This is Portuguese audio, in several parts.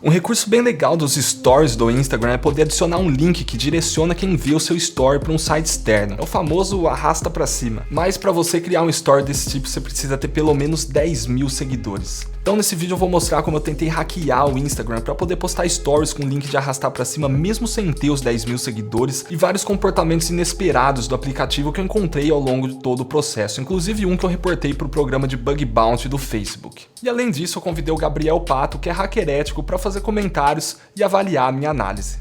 Um recurso bem legal dos stories do Instagram é poder adicionar um link que direciona quem vê o seu story para um site externo. É o famoso arrasta para cima. Mas para você criar um story desse tipo, você precisa ter pelo menos 10 mil seguidores. Então nesse vídeo eu vou mostrar como eu tentei hackear o Instagram para poder postar stories com link de arrastar para cima mesmo sem ter os 10 mil seguidores e vários comportamentos inesperados do aplicativo que eu encontrei ao longo de todo o processo, inclusive um que eu reportei para o programa de Bug Bounty do Facebook. E além disso eu convidei o Gabriel Pato, que é hacker ético, para fazer comentários e avaliar a minha análise.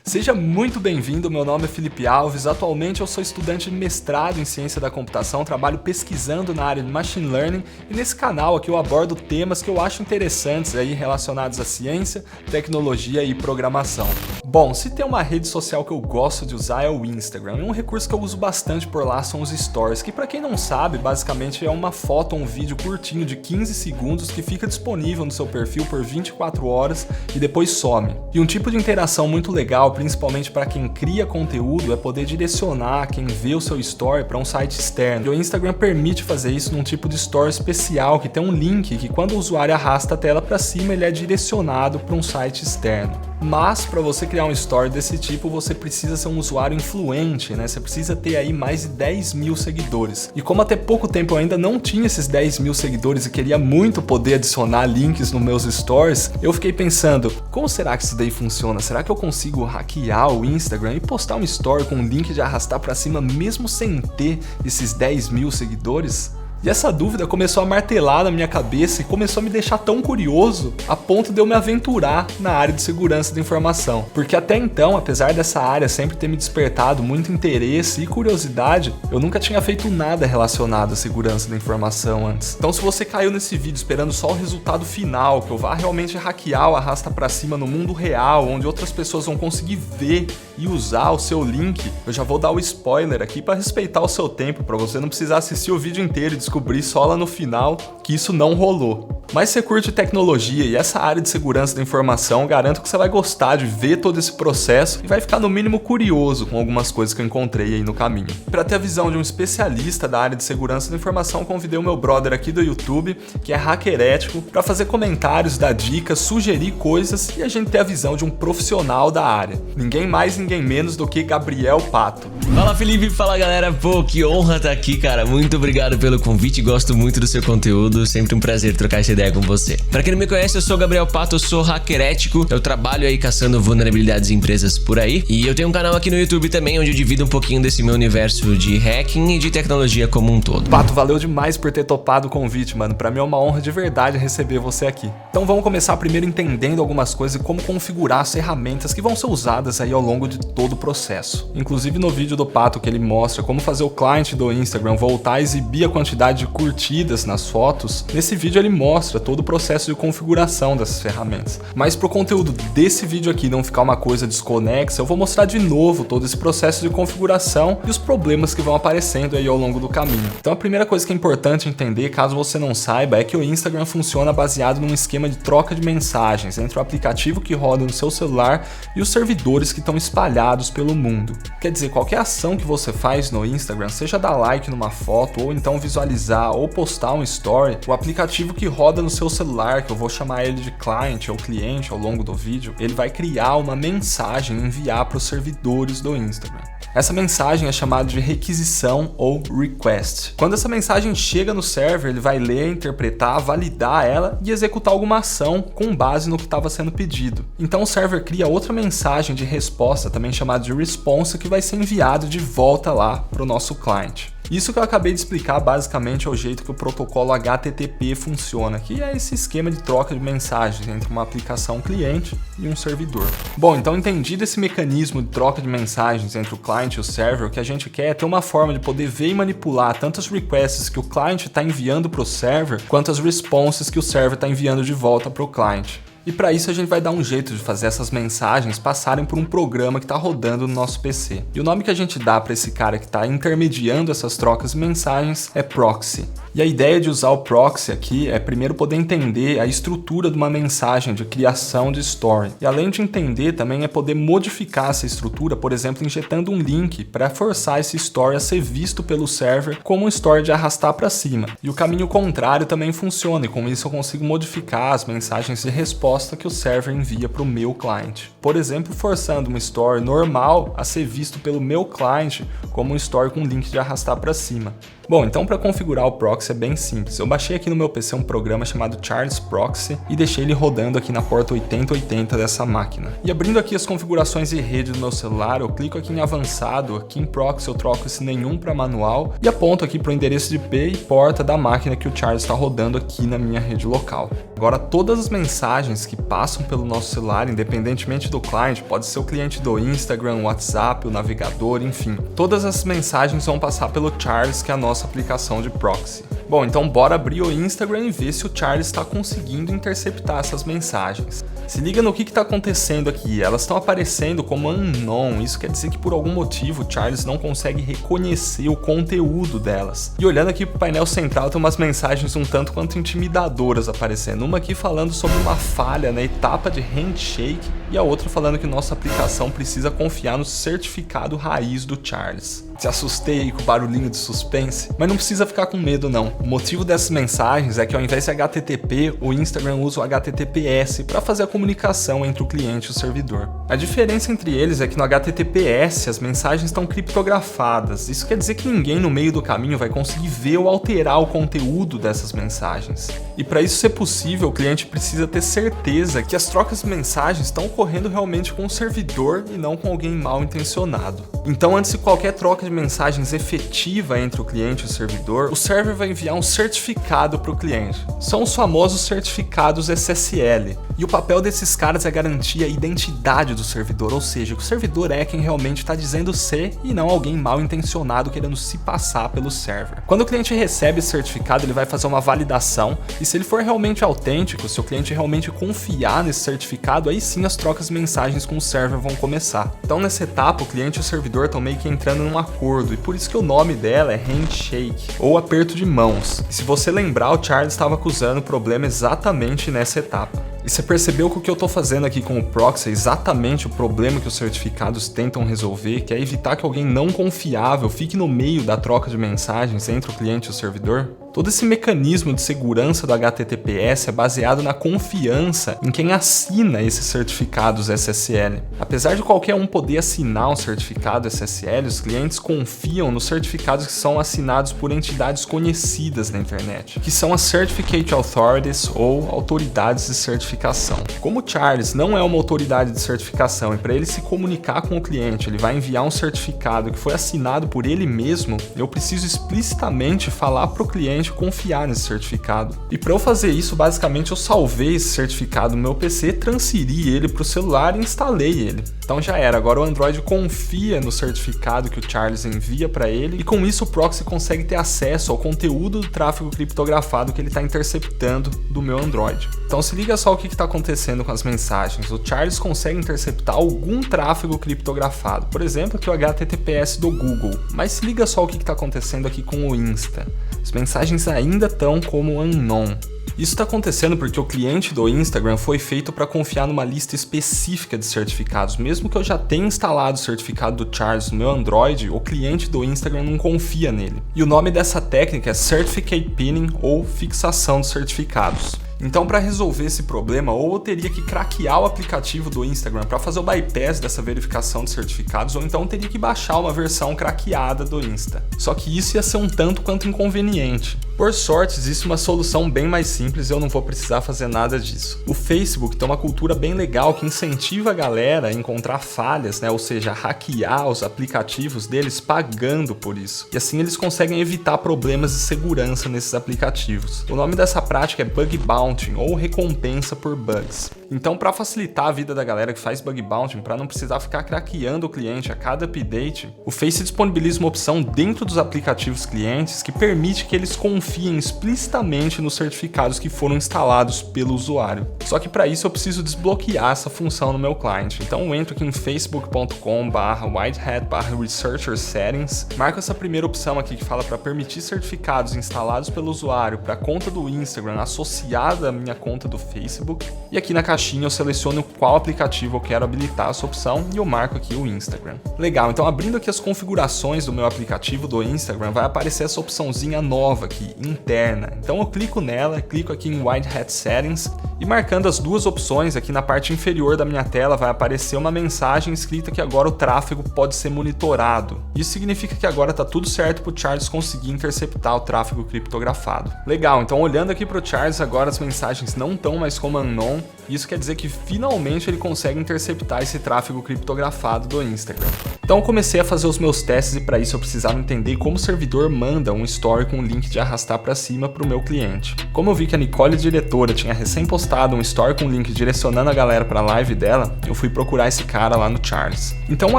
Seja muito bem-vindo, meu nome é Felipe Alves, atualmente eu sou estudante de mestrado em ciência da computação, trabalho pesquisando na área de machine learning e nesse canal aqui eu abordo temas que eu acho interessantes aí relacionados à ciência, tecnologia e programação. Bom, se tem uma rede social que eu gosto de usar é o Instagram, e um recurso que eu uso bastante por lá são os stories, que para quem não sabe, basicamente é uma foto ou um vídeo curtinho de 15 segundos que fica disponível no seu perfil por 24 horas e depois some. E um tipo de interação muito legal, principalmente para quem cria conteúdo, é poder direcionar quem vê o seu story para um site externo. E o Instagram permite fazer isso num tipo de story especial, que tem um link que quando o usuário arrasta a tela para cima, ele é direcionado para um site externo. Mas para você criar um story desse tipo, você precisa ser um usuário influente, né? Você precisa ter aí mais de 10 mil seguidores. E como até pouco tempo eu ainda não tinha esses 10 mil seguidores e queria muito poder adicionar links nos meus stories, eu fiquei pensando, como será que isso daí funciona? Será que eu consigo hackear o Instagram e postar um story com um link de arrastar para cima mesmo sem ter esses 10 mil seguidores? E essa dúvida começou a martelar na minha cabeça e começou a me deixar tão curioso a ponto de eu me aventurar na área de segurança da informação. Porque até então, apesar dessa área sempre ter me despertado muito interesse e curiosidade, eu nunca tinha feito nada relacionado à segurança da informação antes. Então se você caiu nesse vídeo esperando só o resultado final, que eu vá realmente hackear o arrasta pra cima no mundo real, onde outras pessoas vão conseguir ver e usar o seu link, eu já vou dar o spoiler aqui para respeitar o seu tempo, para você não precisar assistir o vídeo inteiro e descobrir só lá no final que isso não rolou. Mas se você curte tecnologia e essa área de segurança da informação, garanto que você vai gostar de ver todo esse processo e vai ficar no mínimo curioso com algumas coisas que eu encontrei aí no caminho. Para ter a visão de um especialista da área de segurança da informação, convidei o meu brother aqui do YouTube, que é hacker ético, para fazer comentários, dar dicas, sugerir coisas e a gente ter a visão de um profissional da área. Ninguém mais, ninguém menos do que Gabriel Pato. Fala Felipe, fala galera, pô, que honra estar aqui, cara, muito obrigado pelo convite, gosto muito do seu conteúdo, sempre um prazer trocar essa ideia com você. Pra quem não me conhece, eu sou Gabriel Pato, eu sou hacker ético, eu trabalho aí caçando vulnerabilidades em empresas por aí, e eu tenho um canal aqui no YouTube também, onde eu divido um pouquinho desse meu universo de hacking e de tecnologia como um todo. Pato, valeu demais por ter topado o convite, mano, pra mim é uma honra de verdade receber você aqui. Então vamos começar primeiro entendendo algumas coisas e como configurar as ferramentas que vão ser usadas aí ao longo de todo o processo. Inclusive no vídeo do Pato que ele mostra como fazer o client do Instagram voltar a exibir a quantidade de curtidas nas fotos, nesse vídeo ele mostra todo o processo de configuração dessas ferramentas. Mas para o conteúdo desse vídeo aqui não ficar uma coisa desconexa, eu vou mostrar de novo todo esse processo de configuração e os problemas que vão aparecendo aí ao longo do caminho. Então a primeira coisa que é importante entender, caso você não saiba, é que o Instagram funciona baseado num esquema de troca de mensagens entre o aplicativo que roda no seu celular e os servidores que estão espalhados pelo mundo. Quer dizer, qualquer ação que você faz no Instagram, seja dar like numa foto, ou então visualizar ou postar um story, o aplicativo que roda no seu celular, que eu vou chamar ele de client ou cliente ao longo do vídeo, ele vai criar uma mensagem e enviar para os servidores do Instagram. Essa mensagem é chamada de requisição ou request. Quando essa mensagem chega no server, ele vai ler, interpretar, validar ela e executar alguma ação com base no que estava sendo pedido. Então o server cria outra mensagem de resposta, também chamada de response, que vai ser enviado de volta lá para o nosso cliente. Isso que eu acabei de explicar basicamente é o jeito que o protocolo HTTP funciona, que é esse esquema de troca de mensagens entre uma aplicação cliente e um servidor. Bom, então entendido esse mecanismo de troca de mensagens entre o client e o server, o que a gente quer é ter uma forma de poder ver e manipular tanto as requests que o client está enviando para o server, quanto as responses que o server está enviando de volta para o client. E para isso a gente vai dar um jeito de fazer essas mensagens passarem por um programa que está rodando no nosso PC. E o nome que a gente dá para esse cara que está intermediando essas trocas de mensagens é proxy. E a ideia de usar o proxy aqui é primeiro poder entender a estrutura de uma mensagem de criação de story. E além de entender, também é poder modificar essa estrutura, por exemplo, injetando um link para forçar esse story a ser visto pelo server como um story de arrastar para cima. E o caminho contrário também funciona, e com isso eu consigo modificar as mensagens de resposta resposta que o server envia para o meu cliente. Por exemplo, forçando uma story normal a ser visto pelo meu cliente como um story com link de arrastar para cima. Bom, então para configurar o proxy é bem simples. Eu baixei aqui no meu PC um programa chamado Charles Proxy e deixei ele rodando aqui na porta 8080 dessa máquina. E abrindo aqui as configurações de rede do meu celular, eu clico aqui em avançado, aqui em proxy eu troco esse nenhum para manual e aponto aqui para o endereço de IP e porta da máquina que o Charles está rodando aqui na minha rede local. Agora todas as mensagens que passam pelo nosso celular, independentemente do cliente, pode ser o cliente do Instagram, o WhatsApp, o navegador, enfim, todas as mensagens vão passar pelo Charles, que é a nossa aplicação de proxy. Bom, então bora abrir o Instagram e ver se o Charles está conseguindo interceptar essas mensagens. Se liga no que está acontecendo aqui, elas estão aparecendo como unknown, isso quer dizer que por algum motivo o Charles não consegue reconhecer o conteúdo delas. E olhando aqui para o painel central tem umas mensagens um tanto quanto intimidadoras aparecendo, uma aqui falando sobre uma falha na etapa de handshake e a outra falando que nossa aplicação precisa confiar no certificado raiz do Charles. Te assustei aí com o barulhinho de suspense, mas não precisa ficar com medo não. O motivo dessas mensagens é que ao invés de HTTP, o Instagram usa o HTTPS para fazer a comunicação entre o cliente e o servidor. A diferença entre eles é que no HTTPS as mensagens estão criptografadas. Isso quer dizer que ninguém no meio do caminho vai conseguir ver ou alterar o conteúdo dessas mensagens. E para isso ser possível, o cliente precisa ter certeza que as trocas de mensagens estão ocorrendo realmente com o servidor e não com alguém mal intencionado. Então, antes de qualquer troca de mensagens efetiva entre o cliente e o servidor, o server vai enviar um certificado para o cliente. São os famosos certificados SSL. E o papel desses caras é garantir a identidade do servidor, ou seja, que o servidor é quem realmente está dizendo ser e não alguém mal intencionado querendo se passar pelo server. Quando o cliente recebe esse certificado, ele vai fazer uma validação e se ele for realmente autêntico, se o cliente realmente confiar nesse certificado, aí sim as trocas de mensagens com o server vão começar. Então nessa etapa, o cliente e o servidor estão meio que entrando num acordo e por isso que o nome dela é handshake ou aperto de mãos. E se você lembrar, o Charles estava acusando o problema exatamente nessa etapa. E você percebeu que o que eu estou fazendo aqui com o proxy é exatamente o problema que os certificados tentam resolver, que é evitar que alguém não confiável fique no meio da troca de mensagens entre o cliente e o servidor? Todo esse mecanismo de segurança do HTTPS é baseado na confiança em quem assina esses certificados SSL. Apesar de qualquer um poder assinar um certificado SSL, os clientes confiam nos certificados que são assinados por entidades conhecidas na internet, que são as Certificate Authorities ou autoridades de certificação. Como o Charles não é uma autoridade de certificação e para ele se comunicar com o cliente, ele vai enviar um certificado que foi assinado por ele mesmo, eu preciso explicitamente falar para o cliente confiar nesse certificado. E para eu fazer isso, basicamente eu salvei esse certificado no meu PC, transferi ele para o celular e instalei ele. Então já era, agora o Android confia no certificado que o Charles envia para ele e com isso o proxy consegue ter acesso ao conteúdo do tráfego criptografado que ele está interceptando do meu Android. Então se liga só o que está acontecendo com as mensagens. O Charles consegue interceptar algum tráfego criptografado, por exemplo aqui o HTTPS do Google, mas se liga só o que está acontecendo aqui com o Insta. As mensagens ainda estão como unknown. Isso está acontecendo porque o cliente do Instagram foi feito para confiar numa lista específica de certificados. Mesmo que eu já tenha instalado o certificado do Charles no meu Android, o cliente do Instagram não confia nele. E o nome dessa técnica é Certificate Pinning ou fixação de certificados. Então, para resolver esse problema, ou eu teria que craquear o aplicativo do Instagram para fazer o bypass dessa verificação de certificados, ou então eu teria que baixar uma versão craqueada do Insta. Só que isso ia ser um tanto quanto inconveniente. Por sorte, existe uma solução bem mais simples e eu não vou precisar fazer nada disso. O Facebook tem uma cultura bem legal que incentiva a galera a encontrar falhas, ou seja, hackear os aplicativos deles pagando por isso. E assim eles conseguem evitar problemas de segurança nesses aplicativos. O nome dessa prática é Bug Bounty ou recompensa por bugs. Então, para facilitar a vida da galera que faz bug bounty, para não precisar ficar craqueando o cliente a cada update, o Face disponibiliza uma opção dentro dos aplicativos clientes que permite que eles confiem explicitamente nos certificados que foram instalados pelo usuário. Só que para isso eu preciso desbloquear essa função no meu cliente. Então eu entro aqui em facebook.com/whitehat/researcher settings, marco essa primeira opção aqui que fala para permitir certificados instalados pelo usuário para a conta do Instagram associada à minha conta do Facebook, e aqui na caixinha eu seleciono qual aplicativo eu quero habilitar essa opção e eu marco aqui o Instagram. Legal, então abrindo aqui as configurações do meu aplicativo do Instagram, vai aparecer essa opçãozinha nova aqui, interna. Então eu clico nela, clico aqui em White Hat Settings e marcando as duas opções aqui na parte inferior da minha tela vai aparecer uma mensagem escrita que agora o tráfego pode ser monitorado. Isso significa que agora está tudo certo para o Charles conseguir interceptar o tráfego criptografado. Legal, então olhando aqui para o Charles agora as mensagens não estão mais como unknown. Isso quer dizer que finalmente ele consegue interceptar esse tráfego criptografado do Instagram. Então eu comecei a fazer os meus testes e para isso eu precisava entender como o servidor manda um story com um link de arrastar para cima para o meu cliente. Como eu vi que a Nicole, diretora, tinha recém postado um story com um link direcionando a galera para a live dela, eu fui procurar esse cara lá no Charles. Então eu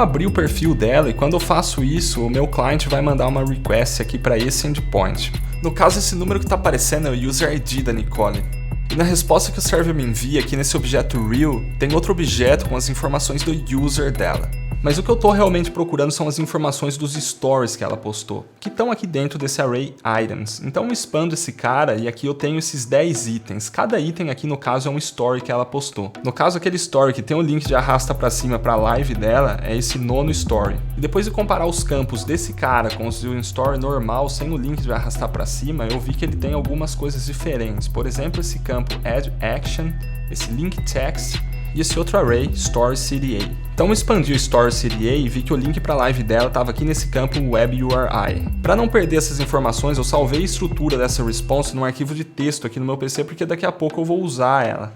abri o perfil dela e quando eu faço isso, o meu cliente vai mandar uma request aqui para esse endpoint. No caso, esse número que está aparecendo é o user ID da Nicole. E na resposta que o server me envia aqui nesse objeto real, tem outro objeto com as informações do user dela. Mas o que eu estou realmente procurando são as informações dos stories que ela postou, que estão aqui dentro desse array items. Então eu expando esse cara e aqui eu tenho esses 10 itens. Cada item aqui no caso é um story que ela postou. No caso aquele story que tem o link de arrasta para cima para a live dela é esse 9º story. E depois de comparar os campos desse cara com os de um story normal sem o link de arrastar para cima, eu vi que ele tem algumas coisas diferentes. Por exemplo, esse campo add action, esse link text e esse outro array, Story CDA. Então eu expandi o Story CDA e vi que o link para a live dela estava aqui nesse campo Web URI. Para não perder essas informações, eu salvei a estrutura dessa response num arquivo de texto aqui no meu PC, porque daqui a pouco eu vou usar ela.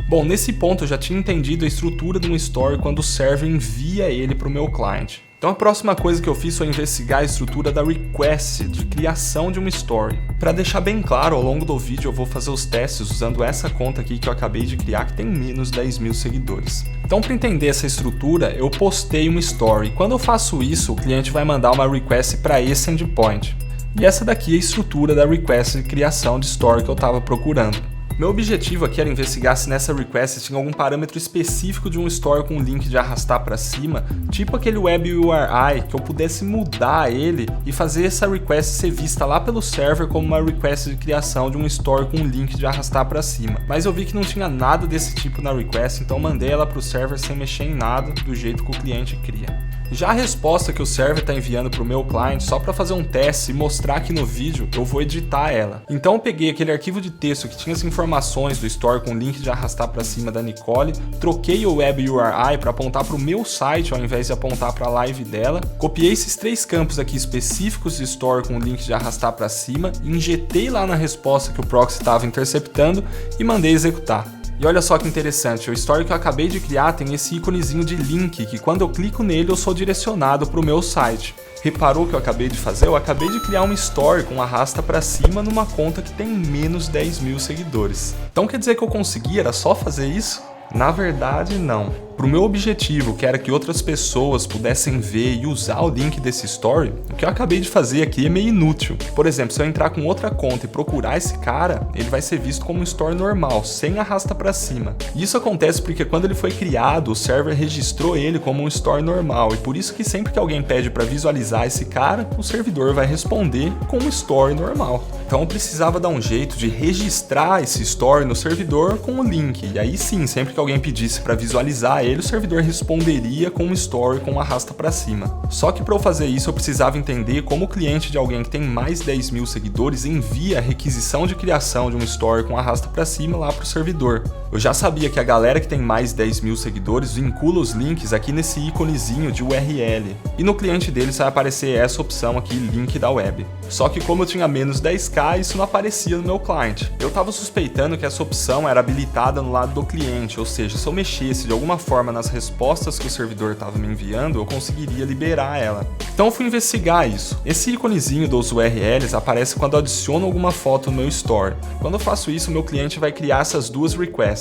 Bom, nesse ponto eu já tinha entendido a estrutura de um story quando o server envia ele para o meu cliente. Então a próxima coisa que eu fiz foi investigar a estrutura da request de criação de uma story. Para deixar bem claro, ao longo do vídeo eu vou fazer os testes usando essa conta aqui que eu acabei de criar, que tem menos 10 mil seguidores. Então para entender essa estrutura, eu postei uma story. Quando eu faço isso, o cliente vai mandar uma request para esse endpoint. E essa daqui é a estrutura da request de criação de story que eu estava procurando. Meu objetivo aqui era investigar se nessa request tinha algum parâmetro específico de um story com um link de arrastar para cima, tipo aquele web URI, que eu pudesse mudar ele e fazer essa request ser vista lá pelo server como uma request de criação de um story com um link de arrastar para cima. Mas eu vi que não tinha nada desse tipo na request, então mandei ela para o server sem mexer em nada, do jeito que o cliente cria. Já a resposta que o server está enviando para o meu cliente, só para fazer um teste e mostrar aqui no vídeo, eu vou editar ela. Então eu peguei aquele arquivo de texto que tinha as informações do story com o link de arrastar para cima da Nicole, troquei o web URI para apontar para o meu site ao invés de apontar para a live dela, copiei esses 3 campos aqui específicos de story com o link de arrastar para cima, injetei lá na resposta que o proxy estava interceptando e mandei executar. E olha só que interessante, o story que eu acabei de criar tem esse íconezinho de link, que quando eu clico nele eu sou direcionado para o meu site. Reparou o que eu acabei de fazer? Eu acabei de criar uma story com arrasta para cima numa conta que tem menos 10 mil seguidores. Então quer dizer que eu consegui, era só fazer isso? Na verdade, não. Para o meu objetivo, que era que outras pessoas pudessem ver e usar o link desse story, o que eu acabei de fazer aqui é meio inútil. Por exemplo, se eu entrar com outra conta e procurar esse cara, ele vai ser visto como um story normal, sem arrasta para cima. E isso acontece porque quando ele foi criado, o server registrou ele como um story normal, e por isso que sempre que alguém pede para visualizar esse cara, o servidor vai responder com um story normal. Então eu precisava dar um jeito de registrar esse story no servidor com o link, e aí sim, sempre que alguém pedisse para visualizar ele, o servidor responderia com um story com arrasta para cima. Só que para eu fazer isso eu precisava entender como o cliente de alguém que tem mais 10 mil seguidores envia a requisição de criação de um story com arrasta para cima lá para o servidor. Eu já sabia que a galera que tem mais 10 mil seguidores vincula os links aqui nesse íconezinho de URL. E no cliente deles vai aparecer essa opção aqui, link da web. Só que como eu tinha menos 10k, isso não aparecia no meu cliente. Eu estava suspeitando que essa opção era habilitada no lado do cliente, ou seja, se eu mexesse de alguma forma nas respostas que o servidor estava me enviando, eu conseguiria liberar ela. Então eu fui investigar isso. Esse íconezinho dos URLs aparece quando eu adiciono alguma foto no meu story. Quando eu faço isso, meu cliente vai criar essas duas requests.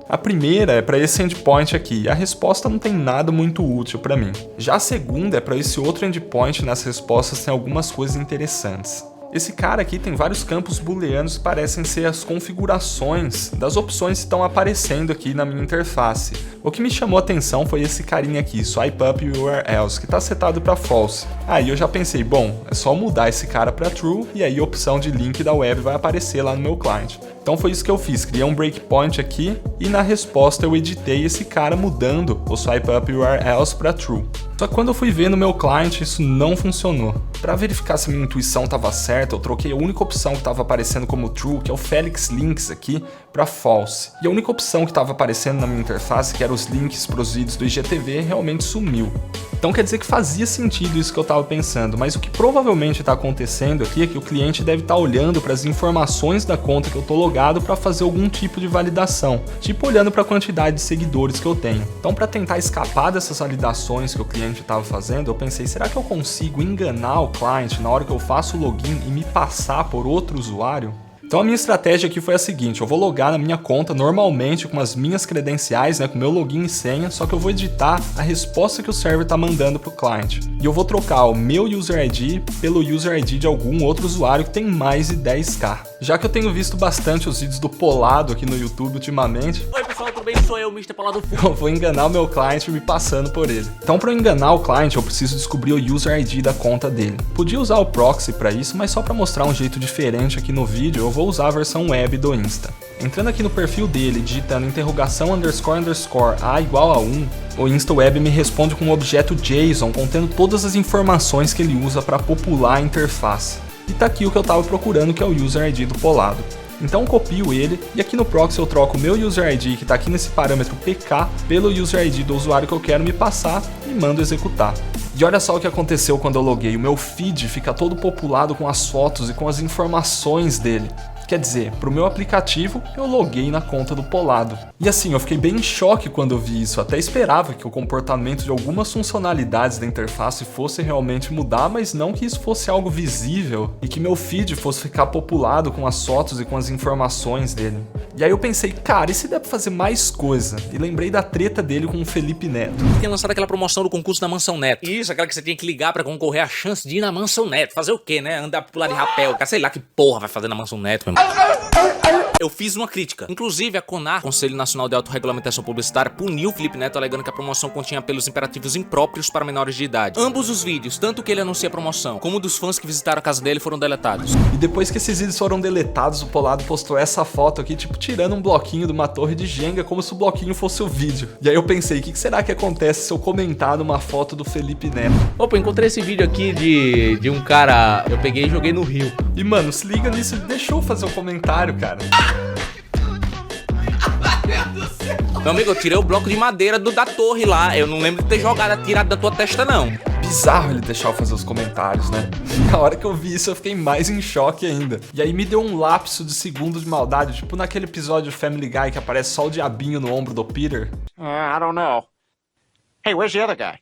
A primeira é para esse endpoint aqui, e a resposta não tem nada muito útil para mim. Já a segunda é para esse outro endpoint, e nas respostas tem algumas coisas interessantes. Esse cara aqui tem vários campos booleanos que parecem ser as configurações das opções que estão aparecendo aqui na minha interface. O que me chamou a atenção foi esse carinha aqui, swipe up URLs, que está setado para false. Aí eu já pensei, bom, é só mudar esse cara para true e aí a opção de link da web vai aparecer lá no meu cliente. Então foi isso que eu fiz, criei um breakpoint aqui e na resposta eu editei esse cara mudando o swipe up URL else para true. Só que quando eu fui ver no meu client, isso não funcionou. Para verificar se minha intuição estava certa, eu troquei a única opção que estava aparecendo como true, que é o Felix Links aqui, para false. E a única opção que estava aparecendo na minha interface, que era os links para os vídeos do IGTV, realmente sumiu. Então quer dizer que fazia sentido isso que eu estava pensando, mas o que provavelmente está acontecendo aqui é que o cliente deve estar olhando para as informações da conta que eu estou logado para fazer algum tipo de validação, tipo olhando para a quantidade de seguidores que eu tenho. Então para tentar escapar dessas validações que o cliente estava fazendo, eu pensei, será que eu consigo enganar o cliente na hora que eu faço o login e me passar por outro usuário? Então a minha estratégia aqui foi a seguinte, eu vou logar na minha conta normalmente com as minhas credenciais, com o meu login e senha, só que eu vou editar a resposta que o server está mandando para o cliente. E eu vou trocar o meu user ID pelo user ID de algum outro usuário que tem mais de 10k. Já que eu tenho visto bastante os vídeos do Polado aqui no YouTube ultimamente... Oi pessoal, tudo bem? Sou eu, Mr. Polado Full. Eu vou enganar o meu cliente me passando por ele. Então para eu enganar o cliente eu preciso descobrir o user ID da conta dele. Podia usar o proxy para isso, mas só para mostrar um jeito diferente aqui no vídeo eu vou usar a versão web do Insta. Entrando aqui no perfil dele, digitando interrogação _ a igual a 1, o Insta Web me responde com um objeto JSON contendo todas as informações que ele usa para popular a interface. E tá aqui o que eu estava procurando, que é o user ID do Polado. Então eu copio ele e aqui no proxy eu troco o meu user ID, que está aqui nesse parâmetro PK, pelo user ID do usuário que eu quero me passar e mando executar. E olha só o que aconteceu quando eu loguei, o meu feed fica todo populado com as fotos e com as informações dele. Quer dizer, para o meu aplicativo, eu loguei na conta do Polado. E assim, eu fiquei bem em choque quando eu vi isso. Até esperava que o comportamento de algumas funcionalidades da interface fosse realmente mudar, mas não que isso fosse algo visível e que meu feed fosse ficar populado com as fotos e com as informações dele. E aí eu pensei, cara, e se der pra fazer mais coisa? E lembrei da treta dele com o Felipe Neto. Tinha lançado aquela promoção do concurso da Mansão Neto. Isso, aquela que você tinha que ligar pra concorrer à chance de ir na Mansão Neto. Fazer o quê, né? Andar pular de rapel. Sei lá que porra vai fazer na Mansão Neto, meu irmão. Eu fiz uma crítica. Inclusive, a CONAR, Conselho Nacional de Autorregulamentação Publicitária, puniu o Felipe Neto alegando que a promoção continha apelos imperativos impróprios para menores de idade. Ambos os vídeos, tanto que ele anuncia a promoção, como dos fãs que visitaram a casa dele, foram deletados. E depois que esses vídeos foram deletados, o Polado postou essa foto aqui, tipo, tirando um bloquinho de uma torre de Jenga, como se o bloquinho fosse o vídeo. E aí eu pensei, o que será que acontece se eu comentar numa foto do Felipe Neto? Opa, encontrei esse vídeo aqui de um cara, eu peguei e joguei no rio. E mano, se liga nisso, ele deixou eu fazer o comentário, cara. Meu amigo, eu tirei o bloco de madeira da torre lá. Eu não lembro de ter tirado da tua testa, não. Bizarro ele deixar eu fazer os comentários, né? Na hora que eu vi isso, eu fiquei mais em choque ainda. E aí me deu um lapso de segundo de maldade, tipo naquele episódio Family Guy que aparece só o diabinho no ombro do Peter. I don't know. Hey, where's the other guy?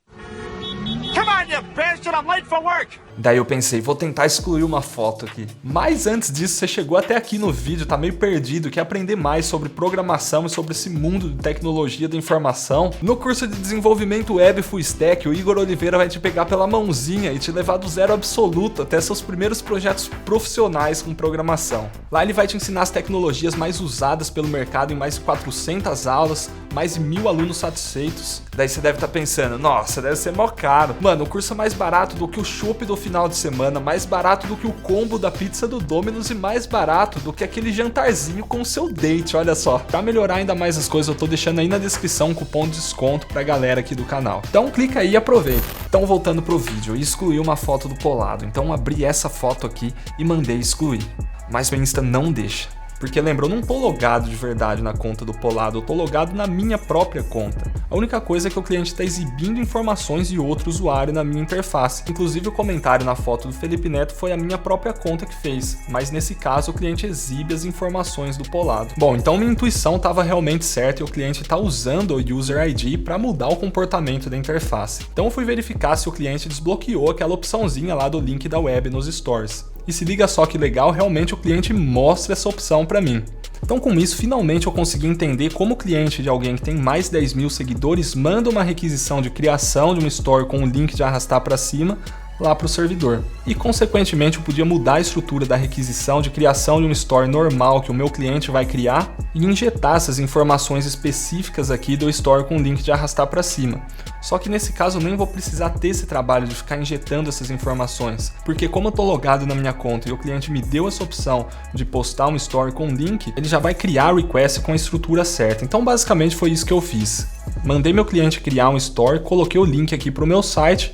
Come on, you bastard! I'm late for work! Daí eu pensei, vou tentar excluir uma foto aqui. Mas antes disso, você chegou até aqui no vídeo, tá meio perdido, quer aprender mais sobre programação e sobre esse mundo de tecnologia da informação? No curso de desenvolvimento web full stack, o Igor Oliveira vai te pegar pela mãozinha e te levar do zero absoluto até seus primeiros projetos profissionais com programação. Lá ele vai te ensinar as tecnologias mais usadas pelo mercado em mais de 400 aulas, mais de 1000 alunos satisfeitos. Daí você deve estar pensando, nossa, deve ser mó caro. Mano, o curso é mais barato do que o chopp do final de semana, mais barato do que o combo da pizza do Domino's e mais barato do que aquele jantarzinho com o seu date, olha só. Pra melhorar ainda mais as coisas, eu tô deixando aí na descrição um cupom de desconto pra galera aqui do canal. Então clica aí e aproveita. Então voltando pro vídeo, eu excluí uma foto do Polado, então abri essa foto aqui e mandei excluir. Mas o Insta não deixa. Porque lembrou, eu não tô logado de verdade na conta do Polado, eu tô logado na minha própria conta. A única coisa é que o cliente está exibindo informações de outro usuário na minha interface. Inclusive o comentário na foto do Felipe Neto foi a minha própria conta que fez, mas nesse caso o cliente exibe as informações do Polado. Bom, então minha intuição estava realmente certa e o cliente está usando o User ID para mudar o comportamento da interface. Então eu fui verificar se o cliente desbloqueou aquela opçãozinha lá do link da web nos stores. E se liga só que legal, realmente o cliente mostra essa opção para mim. Então com isso, finalmente eu consegui entender como o cliente de alguém que tem mais de 10 mil seguidores manda uma requisição de criação de uma store com um link de arrastar para cima lá para o servidor. E consequentemente eu podia mudar a estrutura da requisição de criação de um store normal que o meu cliente vai criar e injetar essas informações específicas aqui do store com link de arrastar para cima. Só que nesse caso eu nem vou precisar ter esse trabalho de ficar injetando essas informações, porque como eu tô logado na minha conta e o cliente me deu essa opção de postar um story com link, ele já vai criar o request com a estrutura certa. Então basicamente foi isso que eu fiz. Mandei meu cliente criar um story, coloquei o link aqui pro meu site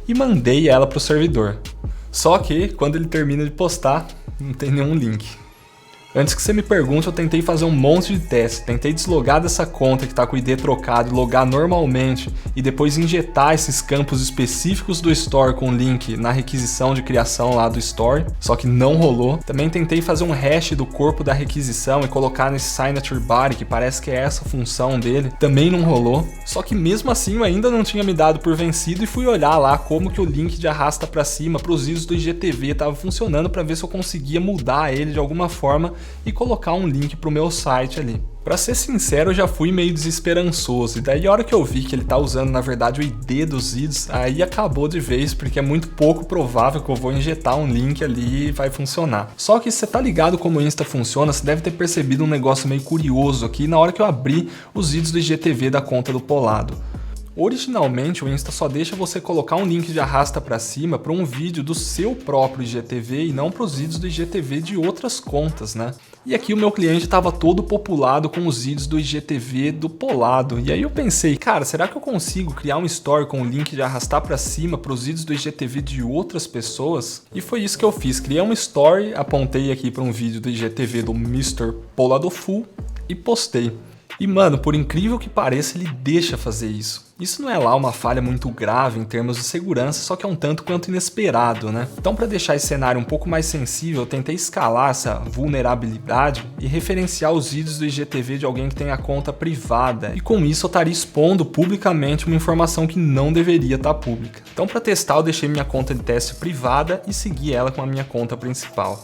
e mandei ela pro servidor. Só que quando ele termina de postar, não tem nenhum link. Antes que você me pergunte, eu tentei fazer um monte de testes, tentei deslogar dessa conta que está com o ID trocado e logar normalmente e depois injetar esses campos específicos do Store com link na requisição de criação lá do Store, só que não rolou. Também tentei fazer um hash do corpo da requisição e colocar nesse Signature Body, que parece que é essa a função dele, também não rolou. Só que mesmo assim eu ainda não tinha me dado por vencido e fui olhar lá como que o link de arrasta para cima para os ISOs do IGTV estava funcionando para ver se eu conseguia mudar ele de alguma forma e colocar um link pro meu site ali. Pra ser sincero, eu já fui meio desesperançoso, e daí a hora que eu vi que ele tá usando na verdade o ID dos IDs, aí acabou de vez, porque é muito pouco provável que eu vou injetar um link ali e vai funcionar. Só que se você tá ligado como o Insta funciona, você deve ter percebido um negócio meio curioso aqui na hora que eu abri os IDs do IGTV da conta do Polado. Originalmente o Insta só deixa você colocar um link de arrasta para cima para um vídeo do seu próprio IGTV e não para os vídeos do IGTV de outras contas, né? E aqui o meu cliente estava todo populado com os vídeos do IGTV do Polado. E aí eu pensei, cara, será que eu consigo criar um story com o link de arrastar para cima para os vídeos do IGTV de outras pessoas? E foi isso que eu fiz, criei uma story, apontei aqui para um vídeo do IGTV do Mr. Polado Full e postei. E mano, por incrível que pareça, ele deixa fazer isso. Isso não é lá uma falha muito grave em termos de segurança, só que é um tanto quanto inesperado, né? Então, para deixar esse cenário um pouco mais sensível, eu tentei escalar essa vulnerabilidade e referenciar os vídeos do IGTV de alguém que tem a conta privada. E com isso eu estaria expondo publicamente uma informação que não deveria estar pública. Então, para testar, eu deixei minha conta de teste privada e segui ela com a minha conta principal.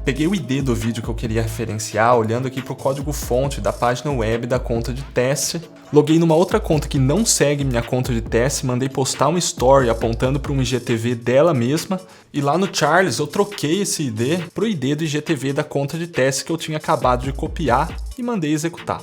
Peguei o ID do vídeo que eu queria referenciar, olhando aqui para o código-fonte da página web da conta de teste. Loguei numa outra conta que não segue minha conta de teste, mandei postar um story apontando para um IGTV dela mesma. E lá no Charles eu troquei esse ID para o ID do IGTV da conta de teste que eu tinha acabado de copiar e mandei executar.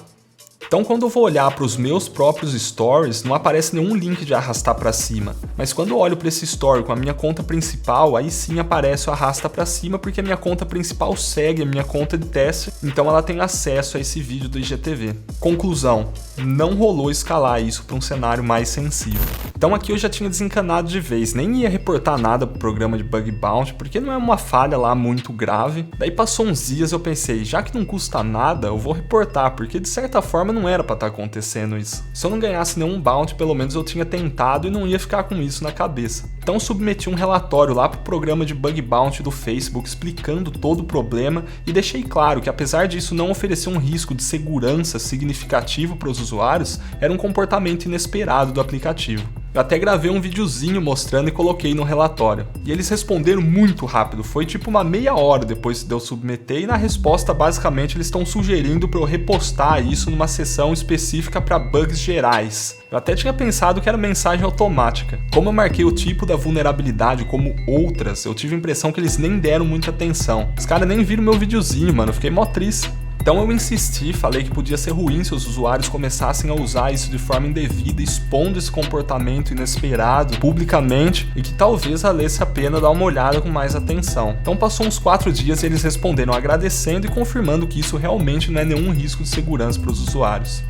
Então quando eu vou olhar para os meus próprios stories, não aparece nenhum link de arrastar para cima. Mas quando eu olho para esse story com a minha conta principal, aí sim aparece o arrasta para cima, porque a minha conta principal segue a minha conta de teste, então ela tem acesso a esse vídeo do IGTV. Conclusão, não rolou escalar isso para um cenário mais sensível. Então aqui eu já tinha desencanado de vez, nem ia reportar nada pro programa de Bug Bounty, porque não é uma falha lá muito grave. Daí passou uns dias eu pensei, já que não custa nada, eu vou reportar, porque de certa forma não era pra estar acontecendo isso. Se eu não ganhasse nenhum bounty, pelo menos eu tinha tentado e não ia ficar com isso na cabeça. Então eu submeti um relatório lá pro programa de Bug Bounty do Facebook explicando todo o problema e deixei claro que apesar disso não oferecer um risco de segurança significativo para os usuários, era um comportamento inesperado do aplicativo. Eu até gravei um videozinho mostrando e coloquei no relatório. E eles responderam muito rápido, foi tipo uma meia hora depois de eu submeter e na resposta basicamente eles estão sugerindo para eu repostar isso numa seção específica para bugs gerais. Eu até tinha pensado que era mensagem automática. Como eu marquei o tipo da vulnerabilidade como outras, eu tive a impressão que eles nem deram muita atenção. Os caras nem viram meu videozinho, mano, eu fiquei mó triste. Então eu insisti, falei que podia ser ruim se os usuários começassem a usar isso de forma indevida, expondo esse comportamento inesperado publicamente e que talvez valesse a pena dar uma olhada com mais atenção. Então passou uns 4 dias e eles responderam agradecendo e confirmando que isso realmente não é nenhum risco de segurança para os usuários.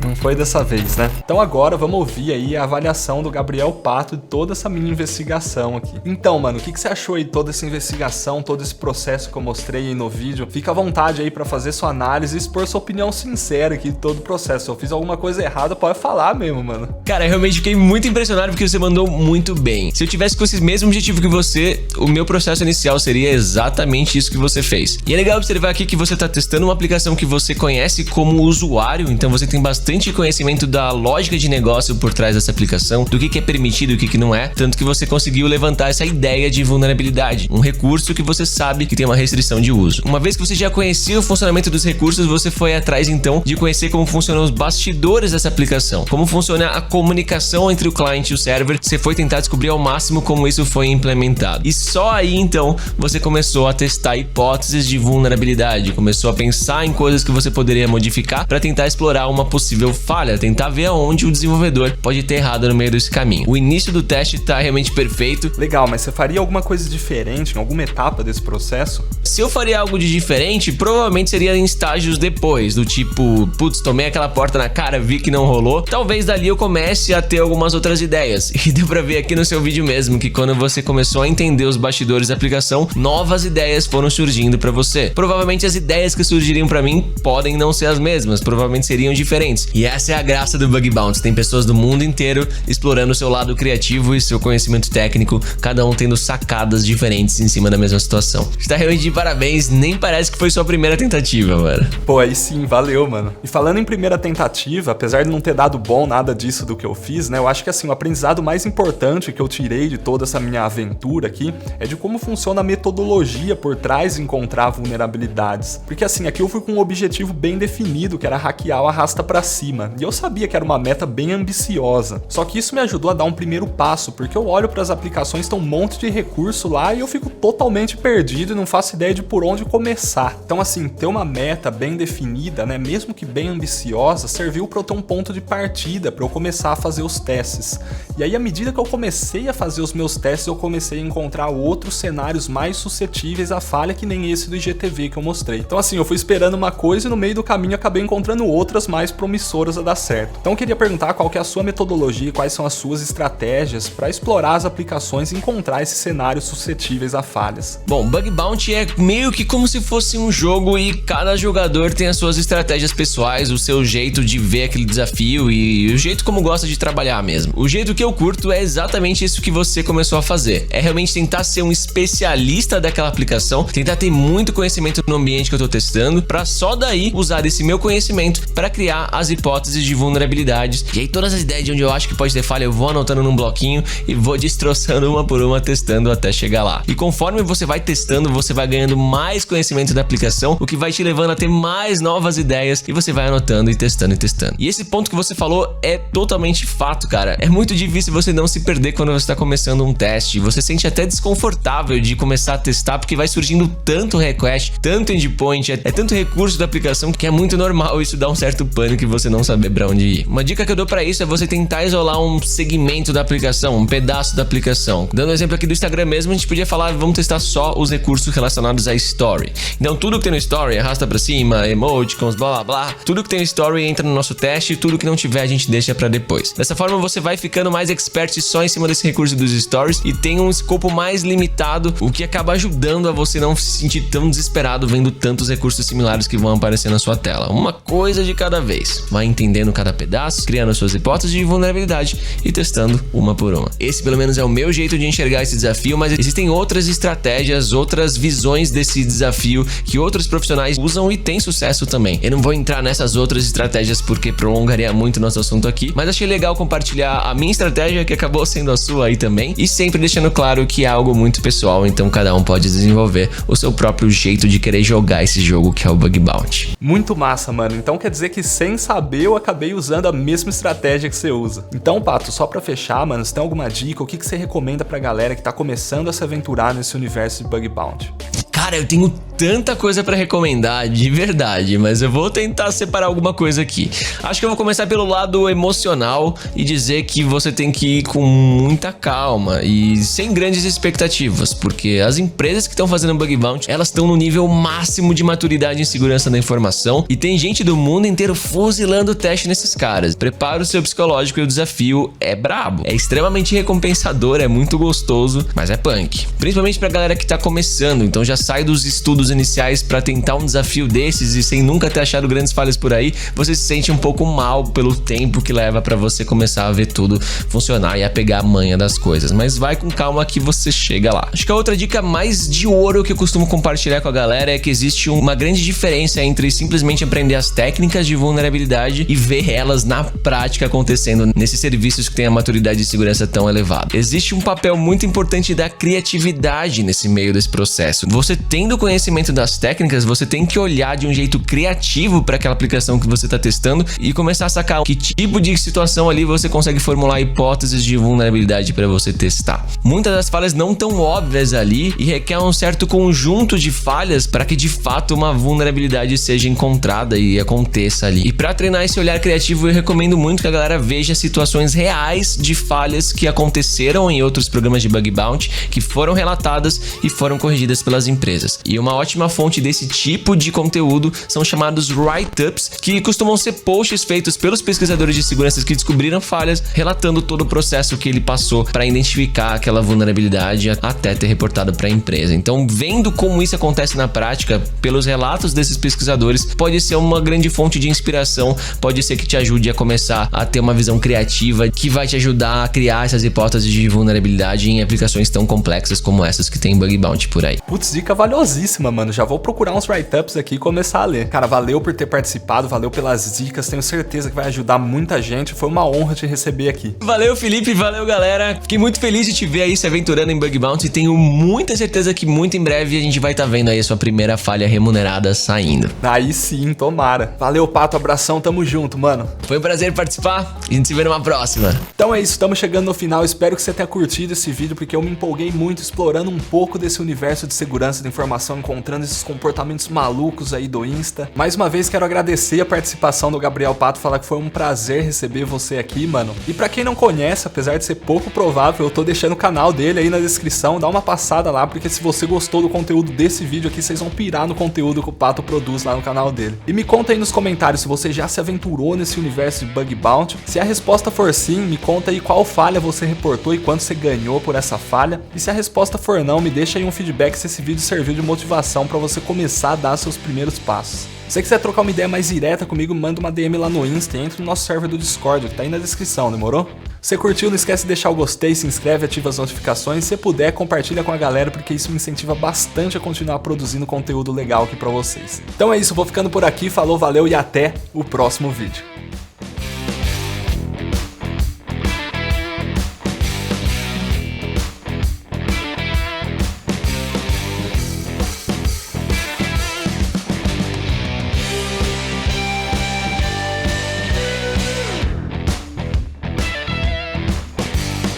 Não foi dessa vez, né? Então agora vamos ouvir aí a avaliação do Gabriel Pato de toda essa minha investigação aqui. Então, mano, o que você achou aí de toda essa investigação, todo esse processo que eu mostrei aí no vídeo? Fica à vontade aí pra fazer sua análise e expor sua opinião sincera aqui de todo o processo. Se eu fiz alguma coisa errada, pode falar mesmo, mano. Cara, eu realmente fiquei muito impressionado porque você mandou muito bem. Se eu tivesse com esse mesmo objetivo que você, o meu processo inicial seria exatamente isso que você fez. E é legal observar aqui que você tá testando uma aplicação que você conhece como usuário, então você tem bastante conhecimento da lógica de negócio por trás dessa aplicação, do que é permitido e o que não é, tanto que você conseguiu levantar essa ideia de vulnerabilidade, um recurso que você sabe que tem uma restrição de uso. Uma vez que você já conhecia o funcionamento dos recursos, você foi atrás então de conhecer como funcionam os bastidores dessa aplicação, como funciona a comunicação entre o cliente e o server, você foi tentar descobrir ao máximo como isso foi implementado. E só aí então você começou a testar hipóteses de vulnerabilidade, começou a pensar em coisas que você poderia modificar para tentar explorar uma possível possível falha, tentar ver aonde o desenvolvedor pode ter errado no meio desse caminho. O início do teste tá realmente perfeito. Legal, mas você faria alguma coisa diferente em alguma etapa desse processo? Se eu faria algo de diferente, provavelmente seria em estágios depois, do tipo, putz, tomei aquela porta na cara, vi que não rolou. Talvez dali eu comece a ter algumas outras ideias. E deu pra ver aqui no seu vídeo mesmo que quando você começou a entender os bastidores da aplicação, novas ideias foram surgindo pra você. Provavelmente as ideias que surgiriam pra mim podem não ser as mesmas, provavelmente seriam diferentes. E essa é a graça do Bug Bounty. Tem pessoas do mundo inteiro explorando o seu lado criativo e seu conhecimento técnico, cada um tendo sacadas diferentes em cima da mesma situação. Está realmente de parabéns, nem parece que foi sua primeira tentativa, mano. Pô, aí sim, valeu, mano. E falando em primeira tentativa, apesar de não ter dado bom nada disso do que eu fiz, né, eu acho que assim, o aprendizado mais importante que eu tirei de toda essa minha aventura aqui é de como funciona a metodologia por trás de encontrar vulnerabilidades. Porque assim, aqui eu fui com um objetivo bem definido, que era hackear o arrasta pra cima. E eu sabia que era uma meta bem ambiciosa. Só que isso me ajudou a dar um primeiro passo, porque eu olho para as aplicações, tem um monte de recurso lá e eu fico totalmente perdido e não faço ideia de por onde começar. Então assim, ter uma meta bem definida, né, mesmo que bem ambiciosa, serviu para eu ter um ponto de partida para eu começar a fazer os testes. E aí, à medida que eu comecei a fazer os meus testes, eu comecei a encontrar outros cenários mais suscetíveis à falha, que nem esse do IGTV que eu mostrei. Então assim, eu fui esperando uma coisa e no meio do caminho acabei encontrando outras mais promissoras a dar certo. Então eu queria perguntar qual que é a sua metodologia e quais são as suas estratégias para explorar as aplicações e encontrar esses cenários suscetíveis a falhas. Bom, Bug Bounty é meio que como se fosse um jogo e cada jogador tem as suas estratégias pessoais, o seu jeito de ver aquele desafio e o jeito como gosta de trabalhar mesmo. O jeito que eu curto é exatamente isso que você começou a fazer. É realmente tentar ser um especialista daquela aplicação, tentar ter muito conhecimento no ambiente que eu tô testando, para só daí usar esse meu conhecimento para criar as hipóteses de vulnerabilidades. E aí todas as ideias de onde eu acho que pode ter falha, eu vou anotando num bloquinho e vou destroçando uma por uma, testando até chegar lá. E conforme você vai testando, você vai ganhando mais conhecimento da aplicação, o que vai te levando a ter mais novas ideias e você vai anotando e testando e testando. E esse ponto que você falou é totalmente fato, cara. É muito difícil você não se perder quando você está começando um teste. Você sente até desconfortável de começar a testar porque vai surgindo tanto request, tanto endpoint, é tanto recurso da aplicação que é muito normal isso dar um certo pânico e você não saber pra onde ir. Uma dica que eu dou pra isso é você tentar isolar um segmento da aplicação, um pedaço da aplicação. Dando um exemplo aqui do Instagram mesmo, a gente podia falar, vamos testar só os recursos relacionados à Story. Então tudo que tem no Story, arrasta pra cima, emoticons, blá blá blá, tudo que tem no Story entra no nosso teste e tudo que não tiver a gente deixa pra depois. Dessa forma você vai ficando mais expert só em cima desse recurso dos Stories e tem um escopo mais limitado, o que acaba ajudando a você não se sentir tão desesperado vendo tantos recursos similares que vão aparecer na sua tela. Uma coisa de cada vez. Vai entendendo cada pedaço, criando suas hipóteses de vulnerabilidade e testando uma por uma. Esse pelo menos é o meu jeito de enxergar esse desafio, mas existem outras estratégias, outras visões desse desafio que outros profissionais usam e têm sucesso também. Eu não vou entrar nessas outras estratégias porque prolongaria muito nosso assunto aqui, mas achei legal compartilhar a minha estratégia que acabou sendo a sua aí também e sempre deixando claro que é algo muito pessoal, então cada um pode desenvolver o seu próprio jeito de querer jogar esse jogo que é o Bug Bounty. Muito massa, mano. Então quer dizer que sem saber eu acabei usando a mesma estratégia que você usa. Então, Pato, só pra fechar, mano, você tem alguma dica? O que você recomenda pra galera que tá começando a se aventurar nesse universo de Bug Bounty? Cara, eu tenho tanta coisa pra recomendar, de verdade, mas eu vou tentar separar alguma coisa aqui. Acho que eu vou começar pelo lado emocional e dizer que você tem que ir com muita calma e sem grandes expectativas, porque as empresas que estão fazendo Bug Bounty, elas estão no nível máximo de maturidade em segurança da informação e tem gente do mundo inteiro fuzilando o teste nesses caras. Prepara o seu psicológico e o desafio é brabo. É extremamente recompensador, é muito gostoso, mas é punk. Principalmente pra galera que tá começando, então já sai dos estudos iniciais pra tentar um desafio desses e sem nunca ter achado grandes falhas por aí, você se sente um pouco mal pelo tempo que leva pra você começar a ver tudo funcionar e a pegar a manha das coisas, mas vai com calma que você chega lá. Acho que a outra dica mais de ouro que eu costumo compartilhar com a galera é que existe uma grande diferença entre simplesmente aprender as técnicas de vulnerabilidade e ver elas na prática acontecendo nesses serviços que têm a maturidade de segurança tão elevada. Existe um papel muito importante da criatividade nesse meio desse processo. Você tendo conhecimento conhecimento das técnicas, você tem que olhar de um jeito criativo para aquela aplicação que você está testando e começar a sacar que tipo de situação ali você consegue formular hipóteses de vulnerabilidade para você testar. Muitas das falhas não tão óbvias ali e requer um certo conjunto de falhas para que de fato uma vulnerabilidade seja encontrada e aconteça ali. E para treinar esse olhar criativo, eu recomendo muito que a galera veja situações reais de falhas que aconteceram em outros programas de bug bounty, que foram relatadas e foram corrigidas pelas empresas. E uma ótima fonte desse tipo de conteúdo são chamados write-ups, que costumam ser posts feitos pelos pesquisadores de segurança que descobriram falhas, relatando todo o processo que ele passou para identificar aquela vulnerabilidade até ter reportado para a empresa. Então, vendo como isso acontece na prática, pelos relatos desses pesquisadores, pode ser uma grande fonte de inspiração, pode ser que te ajude a começar a ter uma visão criativa que vai te ajudar a criar essas hipóteses de vulnerabilidade em aplicações tão complexas como essas que tem bug bounty por aí. Putz, dica valiosíssima, mano. Já vou procurar uns write-ups aqui e começar a ler. Cara, valeu por ter participado, valeu pelas dicas, tenho certeza que vai ajudar muita gente. Foi uma honra te receber aqui. Valeu, Felipe, valeu, galera. Fiquei muito feliz de te ver aí se aventurando em bug bounty e tenho muita certeza que muito em breve a gente vai estar vendo aí a sua primeira falha remunerada saindo. Aí sim, tomara. Valeu, Pato, abração, tamo junto, mano. Foi um prazer participar e a gente se vê numa próxima. Então é isso, estamos chegando no final. Espero que você tenha curtido esse vídeo, porque eu me empolguei muito explorando um pouco desse universo de segurança da informação, encontrando esses comportamentos malucos aí do Insta. Mais uma vez quero agradecer a participação do Gabriel Pato, falar que foi um prazer receber você aqui, mano. E pra quem não conhece, apesar de ser pouco provável, eu tô deixando o canal dele aí na descrição, dá uma passada lá, porque se você gostou do conteúdo desse vídeo aqui, vocês vão pirar no conteúdo que o Pato produz lá no canal dele. E me conta aí nos comentários se você já se aventurou nesse universo de bug bounty. Se a resposta for sim, me conta aí qual falha você reportou e quanto você ganhou por essa falha. E se a resposta for não, me deixa aí um feedback se esse vídeo serviu de motivação para você começar a dar seus primeiros passos. Se você quiser trocar uma ideia mais direta comigo, manda uma DM lá no Insta e entra no nosso server do Discord, que tá aí na descrição, demorou? Se você curtiu, não esquece de deixar o gostei, se inscreve, ativa as notificações. Se puder, compartilha com a galera, porque isso me incentiva bastante a continuar produzindo conteúdo legal aqui pra vocês. Então é isso, vou ficando por aqui, falou, valeu e até o próximo vídeo.